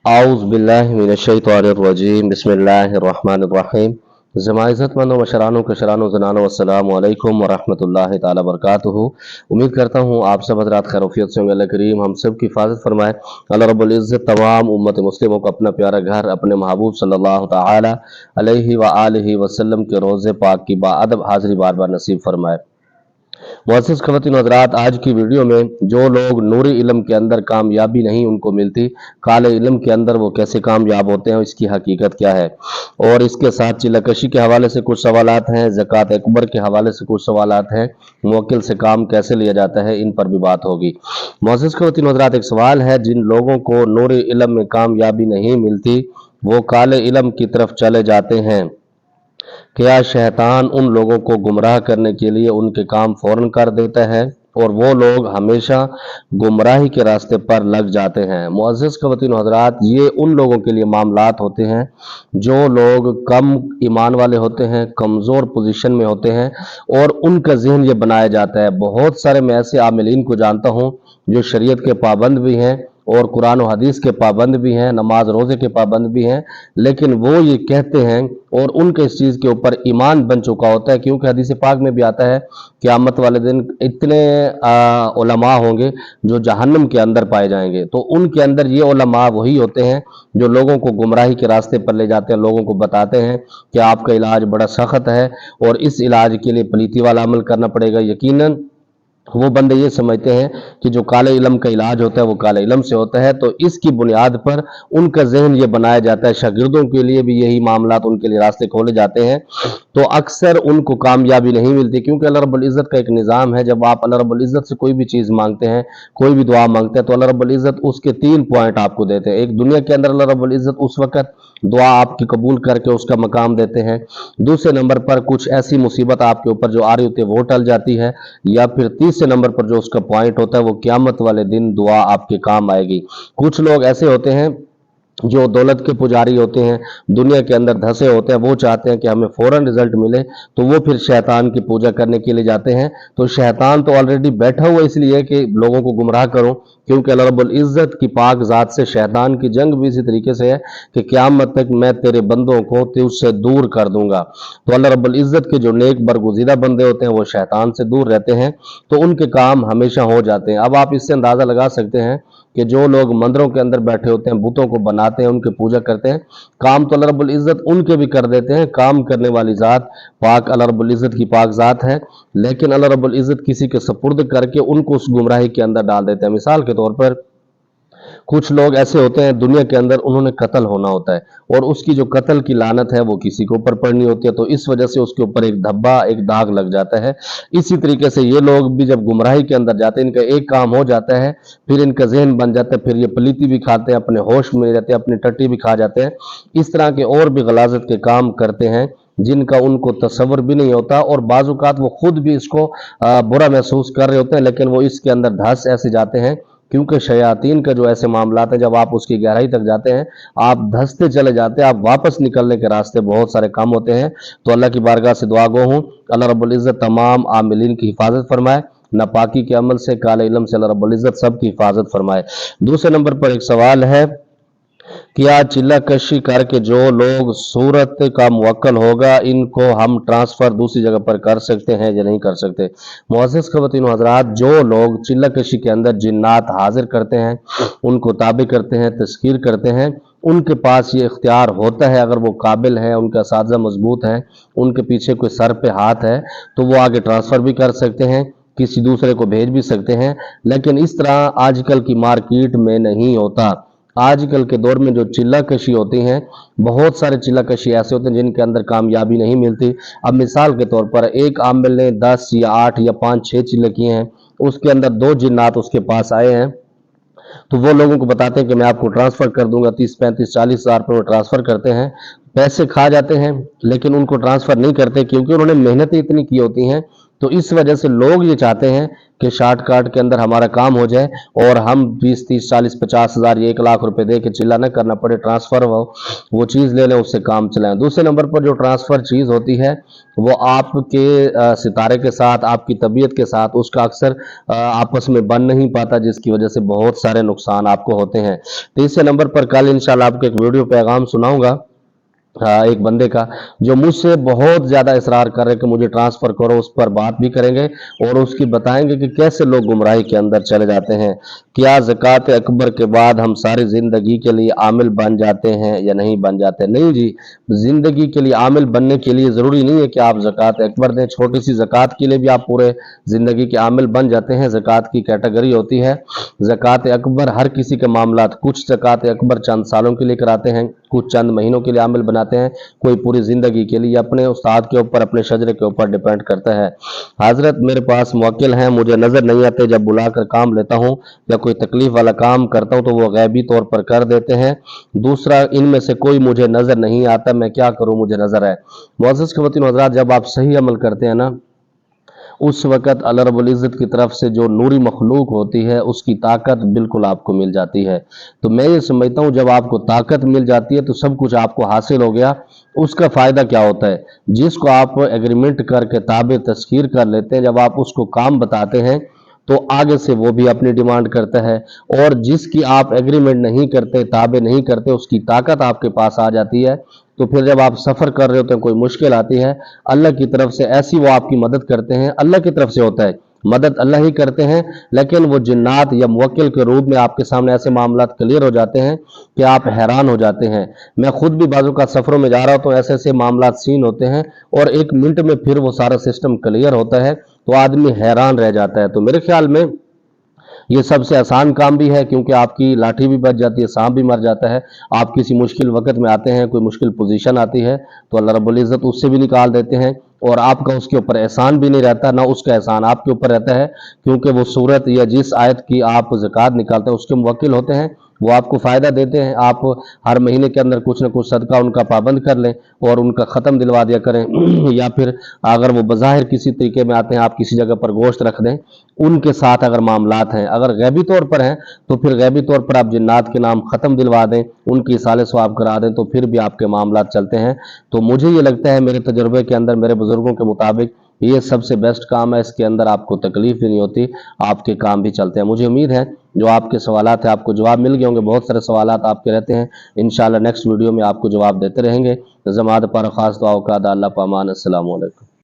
आउज़ बिल्लाहि मिनश्शैतानिर्रजीम बिस्मिल्लाहिर्रहमानिर्रहीम। ज़मा इज़्ज़तमंदों मशरानों कशरानों ज़नानों अस्सलामु अलैकुम वरहमतुल्लाहि ताला बरकातुहू। उम्मीद करता हूँ आप सब हज़रात खैरियत से होंगे। अल्लाह करीम हम सब की हिफाजत फरमाए। अल्लाह रब्बुल इज़्ज़त तमाम उम्मत मुस्लिमों को अपना प्यारा घर अपने महबूब सल्लल्लाहु ताला अलैहि व आलिहि वसल्लम के रोज़े पाक की बाअदब हाज़िरी बार बार नसीब फरमाए। मुअज़्ज़िज़ ख़वातीन व हज़रात, आज की वीडियो में जो लोग नूरी इल्म के अंदर कामयाबी नहीं उनको मिलती, काले इल्म के अंदर वो कैसे कामयाब होते हैं, इसकी हकीकत क्या है, और इसके साथ चिल्लाकशी के हवाले से कुछ सवालात हैं, ज़कात अकबर के हवाले से कुछ सवालात हैं, मुवक्किल से काम कैसे लिया जाता है, इन पर भी बात होगी। मुअज़्ज़िज़ ख़वातीन व हज़रात, एक सवाल है, जिन लोगों को नूरी इल्म में कामयाबी नहीं मिलती वो काले इल्म की तरफ चले जाते हैं। क्या शैतान उन लोगों को गुमराह करने के लिए उनके काम फौरन कर देता है और वो लोग हमेशा गुमराही के रास्ते पर लग जाते हैं। मुअज़्ज़िज़ ख़वातीन व हज़रात, ये उन लोगों के लिए मामलात होते हैं जो लोग कम ईमान वाले होते हैं, कमज़ोर पोजीशन में होते हैं और उनका जहन ये बनाया जाता है। बहुत सारे मैं ऐसे आमिलीन को जानता हूँ जो शरीयत के पाबंद भी हैं और कुरान और हदीस के पाबंद भी हैं, नमाज रोज़े के पाबंद भी हैं, लेकिन वो ये कहते हैं और उनके इस चीज़ के ऊपर ईमान बन चुका होता है, क्योंकि हदीस पाक में भी आता है क़यामत वाले दिन इतने उलमा होंगे जो जहन्नम के अंदर पाए जाएंगे। तो उनके अंदर ये उलमा वही होते हैं जो लोगों को गुमराही के रास्ते पर ले जाते हैं, लोगों को बताते हैं कि आपका इलाज बड़ा सख्त है और इस इलाज के लिए पलीती वाला अमल करना पड़ेगा। यकीनन वो बंदे ये समझते हैं कि जो काले इल्म का इलाज होता है वो काले इल्म से होता है, तो इसकी बुनियाद पर उनका जहन ये बनाया जाता है। शागिर्दों के लिए भी यही मामलात उनके लिए रास्ते खोले जाते हैं, तो अक्सर उनको कामयाबी नहीं मिलती, क्योंकि अल्लाह रब्बुल इज़्ज़त का एक निज़ाम है। जब आप अल्लाह रब्बुल इज़्ज़त से कोई भी चीज़ मांगते हैं, कोई भी दुआ मांगते हैं, तो अल्लाह रब्बुल इज़्ज़त उसके 3 पॉइंट आपको देते हैं। एक, दुनिया के अंदर अल्लाह रब्बुल इज़्ज़त उस वक़्त दुआ आपकी कबूल करके उसका मकाम देते हैं। दूसरे नंबर पर कुछ ऐसी मुसीबत आपके ऊपर जो आ रही होती है वो टल जाती है, या फिर तीसरे नंबर पर जो उसका पॉइंट होता है वो क़यामत वाले दिन दुआ आपके काम आएगी। कुछ लोग ऐसे होते हैं जो दौलत के पुजारी होते हैं, दुनिया के अंदर धंसे होते हैं, वो चाहते हैं कि हमें फ़ौरन रिजल्ट मिले, तो वो फिर शैतान की पूजा करने के लिए जाते हैं। तो शैतान तो ऑलरेडी बैठा हुआ इसलिए कि लोगों को गुमराह करूं, क्योंकि अल्लाह रब्बुल इज़्ज़त की पाक ज़ात से शैतान की जंग भी इसी तरीके से है कि क़यामत तक मैं तेरे बंदों को तुझसे दूर कर दूंगा। तो अल्लाह रब्बुल इज़्ज़त के जो नेक बरगुज़ीदा बंदे होते हैं वो शैतान से दूर रहते हैं, तो उनके काम हमेशा हो जाते हैं। अब आप इससे अंदाज़ा लगा सकते हैं कि जो लोग मंदिरों के अंदर बैठे होते हैं, बुतों को बनाते हैं, उनकी पूजा करते हैं, काम तो अल्लाह रब्बुल इज़्ज़त उनके भी कर देते हैं। काम करने वाली ज़ात पाक अल्लाह रब्बुल इज़्ज़त की पाक ज़ात है, लेकिन अल्लाह रब्बुल इज़्ज़त किसी के सपुर्द करके उनको उस गुमराही के अंदर डाल देते हैं। मिसाल के तौर पर कुछ लोग ऐसे होते हैं दुनिया के अंदर, उन्होंने कत्ल होना होता है और उसकी जो कत्ल की लानत है वो किसी के ऊपर पड़नी होती है, तो इस वजह से उसके ऊपर एक धब्बा, एक दाग लग जाता है। इसी तरीके से ये लोग भी जब गुमराही के अंदर जाते हैं, इनका एक काम हो जाता है, फिर इनका जहन बन जाता है, फिर ये पलीती भी खाते हैं, अपने होश में रहते हैं, अपनी टट्टी भी खा जाते हैं, इस तरह के और भी गलाजत के काम करते हैं जिनका उनको तसव्वुर भी नहीं होता, और बाज़-औक़ात वो खुद भी इसको बुरा महसूस कर रहे होते हैं, लेकिन वो इसके अंदर धंस ऐसे जाते हैं, क्योंकि शयातीन का जो ऐसे मामलात हैं, जब आप उसकी गहराई तक जाते हैं, आप धंसते चले जाते हैं, आप वापस निकलने के रास्ते बहुत सारे कम होते हैं। तो अल्लाह की बारगाह से दुआ गो हूँ अल्लाह रब्बुल इज़्ज़त तमाम आमिलीन की हिफाजत फरमाए, नापाकी के अमल से, काले इल्म से अल्लाह रब्बुल इज़्ज़त सब की हिफाजत फरमाए। दूसरे नंबर पर एक सवाल है, क्या चिल्ला कशी करके जो लोग सूरत का मुवक्कल होगा, इनको हम ट्रांसफ़र दूसरी जगह पर कर सकते हैं या नहीं कर सकते? मुअज़्ज़िज़ ख़वातीन व हज़रात, जो लोग चिल्ला कशी के अंदर जिन्नात हाजिर करते हैं, उनको ताबे करते हैं, तस्खीर करते हैं, उनके पास ये इख्तियार होता है, अगर वो काबिल हैं, उनका साज़ा मजबूत है, उनके पीछे कोई सर पे हाथ है, तो वो आगे ट्रांसफ़र भी कर सकते हैं, किसी दूसरे को भेज भी सकते हैं। लेकिन इस तरह आजकल की मार्केट में नहीं होता। आजकल के दौर में जो चिल्ला कशी होती हैं, बहुत सारे चिल्ला कशी ऐसे होते हैं जिनके अंदर कामयाबी नहीं मिलती। अब मिसाल के तौर पर एक आमिल ने 10 या 8 या 5-6 चिल्ले किए हैं, उसके अंदर 2 जिन्नात उसके पास आए हैं, तो वो लोगों को बताते हैं कि मैं आपको ट्रांसफ़र कर दूंगा, 30-35-40 हज़ार पर वो ट्रांसफ़र करते हैं, पैसे खा जाते हैं, लेकिन उनको ट्रांसफ़र नहीं करते, क्योंकि उन्होंने मेहनतें इतनी की होती हैं तो इस वजह से लोग ये चाहते हैं कि शॉर्टकट के अंदर हमारा काम हो जाए और हम 20, 30, 40, 50 हज़ार 1 लाख रुपए दे के चिल्ला न करना पड़े, ट्रांसफर वो चीज़ ले लें, उससे काम चलाएं। दूसरे नंबर पर जो ट्रांसफर चीज़ होती है वो आपके सितारे के साथ, आपकी तबीयत के साथ उसका अक्सर आपस में बन नहीं पाता, जिसकी वजह से बहुत सारे नुकसान आपको होते हैं। तीसरे नंबर पर कल इंशाल्लाह आपको एक वीडियो पैगाम सुनाऊंगा एक बंदे का, जो मुझसे बहुत ज़्यादा इसरार कर रहे कि मुझे ट्रांसफ़र करो, उस पर बात भी करेंगे और उसकी बताएंगे कि कैसे लोग गुमराही के अंदर चले जाते हैं। क्या ज़कात अकबर के बाद हम सारी ज़िंदगी के लिए आमिल बन जाते हैं या नहीं बन जाते? नहीं जी, ज़िंदगी के लिए आमिल बनने के लिए ज़रूरी नहीं है कि आप ज़कात अकबर दें। छोटी सी ज़कात के लिए भी आप पूरे ज़िंदगी के आमिल बन जाते हैं। ज़कात की कैटेगरी होती है। ज़कात अकबर हर किसी के मामलात, कुछ ज़कात अकबर चंद सालों के लिए कराते हैं, कुछ चंद महीनों के लिए आमिल बनाते हैं, कोई पूरी ज़िंदगी के लिए। अपने उस्ताद के ऊपर, अपने शजरे के ऊपर डिपेंड करता है। हजरत मेरे पास मुवक्किल हैं, मुझे नज़र नहीं आते, जब बुलाकर काम लेता हूँ या कोई तकलीफ वाला काम करता हूँ तो वो गैबी तौर पर कर देते हैं। दूसरा, इनमें से कोई मुझे नज़र नहीं आता, मैं क्या करूँ, मुझे नज़र है। मुअज़्ज़ज़ ख़वातीन व हज़रात, जब आप सही अमल करते हैं ना, उस वक़्त अल्लाह रब्बुल इज़्ज़त की तरफ से जो नूरी मखलूक होती है उसकी ताकत बिल्कुल आपको मिल जाती है। तो मैं ये समझता हूँ जब आपको ताकत मिल जाती है तो सब कुछ आपको हासिल हो गया। उसका फ़ायदा क्या होता है? जिसको आप एग्रीमेंट करके ताबे तस्खीर कर लेते हैं, जब आप उसको काम बताते हैं तो आगे से वो भी अपनी डिमांड करता है, और जिसकी आप एग्रीमेंट नहीं करते, ताबे नहीं करते, उसकी ताकत आपके पास आ जाती है। तो फिर जब आप सफ़र कर रहे होते हैं, कोई मुश्किल आती है, अल्लाह की तरफ से ऐसी वो आपकी मदद करते हैं। अल्लाह की तरफ से होता है, मदद अल्लाह ही करते हैं, लेकिन वो जिन्नात या मुवक्किल के रूप में आपके सामने ऐसे मामलात क्लियर हो जाते हैं कि आप हैरान हो जाते हैं। मैं खुद भी बाजू का सफ़रों में जा रहा हूँ तो ऐसे ऐसे मामलात सीन होते हैं और 1 मिनट में फिर वो सारा सिस्टम क्लियर होता है, तो आदमी हैरान रह जाता है। तो मेरे ख्याल में ये सबसे आसान काम भी है, क्योंकि आपकी लाठी भी बच जाती है, सांप भी मर जाता है। आप किसी मुश्किल वक़्त में आते हैं, कोई मुश्किल पोजीशन आती है तो अल्लाह रब्बुल इज़्ज़त उससे भी निकाल देते हैं, और आपका उसके ऊपर एहसान भी नहीं रहता, ना उसका एहसान आपके ऊपर रहता है, क्योंकि वो सूरत या जिस आयत की आप ज़कात निकालते हैं उसके मुवक्किल होते हैं, वो आपको फ़ायदा देते हैं। आप हर महीने के अंदर कुछ न कुछ सदका उनका पाबंद कर लें और उनका ख़त्म दिलवा दिया करें या फिर अगर वो बज़ाहिर किसी तरीके में आते हैं, आप किसी जगह पर गोश्त रख दें, उनके साथ अगर मामलात हैं, अगर गैबी तौर पर हैं तो फिर गैबी तौर पर आप जिन्नात के नाम ख़त्म दिलवा दें, उनकी इसाले सवाब करा दें, तो फिर भी आपके मामलात चलते हैं। तो मुझे ये लगता है, मेरे तजुर्बे के अंदर, मेरे बुज़ुर्गों के मुताबिक, ये सबसे बेस्ट काम है। इसके अंदर आपको तकलीफ भी नहीं होती, आपके काम भी चलते हैं। मुझे उम्मीद है जो आपके सवालात हैं आपको जवाब मिल गए होंगे। बहुत सारे सवालात आपके रहते हैं, इंशाल्लाह नेक्स्ट वीडियो में आपको जवाब देते रहेंगे। ज़मात पर ख़ास दुआओं का अल्लाह पामान। अस्सलामु अलैकुम।